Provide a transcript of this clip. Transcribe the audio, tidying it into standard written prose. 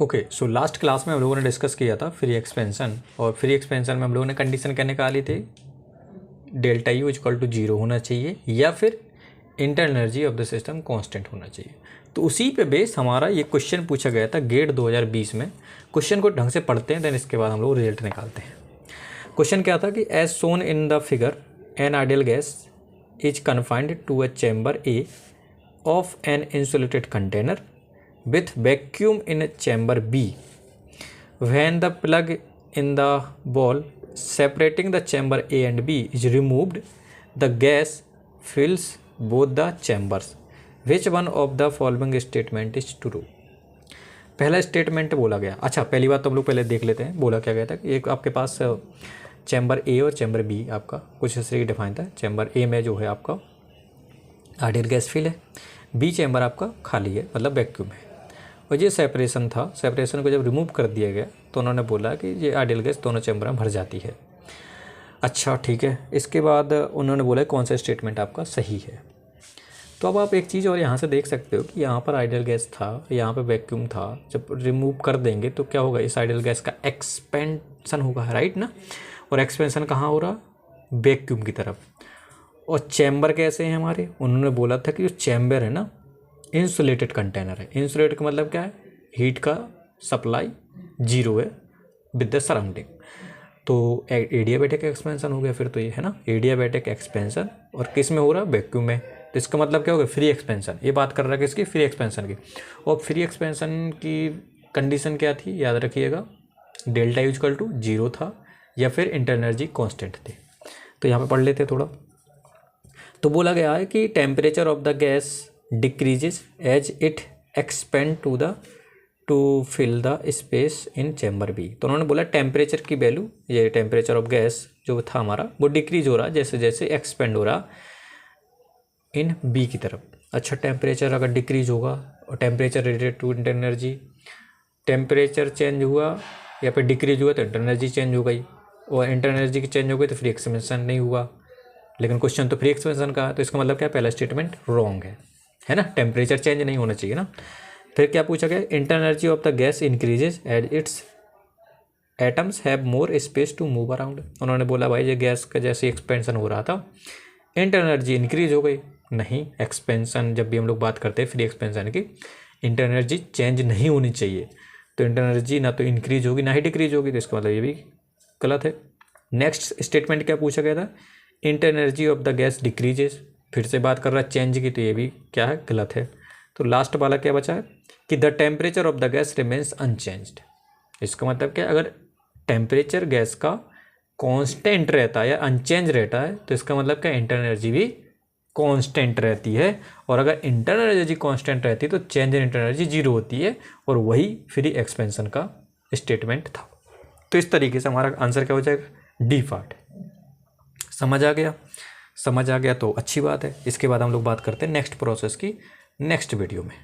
Okay, so last class में हम लोगों ने डिस्कस किया था फ्री एक्सपेंशन, और फ्री एक्सपेंशन में हम लोगों ने कंडीशन क्या निकाली थी, डेल्टा यू इक्वल टू 0 होना चाहिए या फिर internal energy of the system constant होना चाहिए। तो उसी पे बेस हमारा ये क्वेश्चन पूछा गया था गेट 2020 में। क्वेश्चन को ढंग से पढ़ते हैं, देन इसके बाद हम लोग रिजल्ट निकालते हैं। क्वेश्चन क्या था कि as shown in the figure an ideal gas is confined to a chamber A of an insulated container with vacuum in chamber B. When the plug in the ball separating the chamber A and B is removed, the gas fills both the chambers. Which one of the following statement is true? पहला statement बोला गया। अच्छा, पहली बात तो हम लोग पहले देख लेते हैं। बोला क्या गया था कि एक आपके पास चैम्बर ए और चैम्बर बी आपका कुछ इस तरीके डिफाइन था। चैम्बर ए में जो है आपका आइडियल गैस फिल है, बी चैम्बर आपका खाली है, मतलब वैक्यूम है। और ये सेपरेशन था, सेपरेशन को जब रिमूव कर दिया गया तो उन्होंने बोला कि ये आइडियल गैस दोनों चैम्बर में भर जाती है। अच्छा ठीक है, इसके बाद उन्होंने बोला कौन सा स्टेटमेंट आपका सही है। तो अब आप एक चीज़ और यहाँ से देख सकते हो कि यहाँ पर आइडियल गैस था, यहाँ पर वैक्यूम था। जब रिमूव कर देंगे तो क्या होगा, इस आइडियल गैस का एक्सपेंशन होगा, राइट ना। और एक्सपेंशन कहाँ हो रहा, वैक्यूम की तरफ। और चैम्बर कैसे हैं हमारे, उन्होंने बोला था कि जो चैम्बर है ना इंसुलेटेड कंटेनर है। इंसुलेटेड का मतलब क्या है, हीट का सप्लाई जीरो है विद द सराउंडिंग। तो एडियाबैटिक एक्सपेंशन हो गया फिर तो ये है ना, एडियाबैटिक एक्सपेंशन। और किस में हो रहा है, वैक्यूम में। तो इसका मतलब क्या होगा, फ्री एक्सपेंशन। ये बात कर रहा है किसकी, फ्री एक्सपेंशन की। और फ्री एक्सपेंशन की कंडीशन क्या थी, याद रखिएगा, डेल्टा यू इक्वल टू 0 था या फिर इंटरनल एनर्जी कॉन्स्टेंट थे। तो यहाँ पे पढ़ लेते थोड़ा। तो बोला गया है कि temperature of the gas decreases as it expand to fill the space in chamber B। तो उन्होंने बोला टेम्परेचर की वैल्यू, ये टेम्परेचर ऑफ गैस जो था हमारा वो डिक्रीज हो रहा जैसे जैसे एक्सपेंड हो रहा इन बी की तरफ। अच्छा, टेम्परेचर अगर डिक्रीज होगा और temperature related to internal energy, temperature change हुआ या फिर डिक्रीज हुआ तो इंटरनल एनर्जी चेंज हो गई, और इंटरनल एनर्जी की चेंज हो गई तो फ्री एक्सपेंशन नहीं हुआ। लेकिन क्वेश्चन तो फ्री एक्सपेंशन का, तो इसका मतलब क्या, पहला स्टेटमेंट रॉन्ग है ना, टेम्परेचर चेंज नहीं होना चाहिए ना। फिर क्या पूछा गया, internal energy of the gas increases as its atoms have more space to move around. उन्होंने बोला भाई ये गैस का जैसे एक्सपेंशन हो रहा था इंटरनल एनर्जी इंक्रीज हो गई। नहीं, एक्सपेंशन जब भी हम लोग बात करते हैं फ्री एक्सपेंशन की, इंटरनल एनर्जी चेंज नहीं होनी चाहिए। तो इंटरनल एनर्जी ना तो इंक्रीज होगी ना ही डिक्रीज होगी, तो इसका मतलब ये भी गलत है। नेक्स्ट स्टेटमेंट क्या पूछा गया था, internal energy of the gas decreases, फिर से बात कर रहा है चेंज की, तो ये भी क्या है, गलत है। तो लास्ट वाला क्या बचा है कि the temperature of the gas remains unchanged. इसका मतलब क्या, अगर टेम्परेचर गैस का कांस्टेंट रहता है या अनचेंज रहता है तो इसका मतलब क्या, इंटरनल एनर्जी भी कांस्टेंट रहती है। और अगर इंटरनल एनर्जी कांस्टेंट रहती है तो change in internal energy zero होती है, और वही फ्री एक्सपेंशन का स्टेटमेंट था। तो इस तरीके से हमारा आंसर क्या हो जाएगा, डी पार्ट। समझ आ गया, समझ आ गया तो अच्छी बात है। इसके बाद हम लोग बात करते हैं नेक्स्ट प्रोसेस की नेक्स्ट वीडियो में।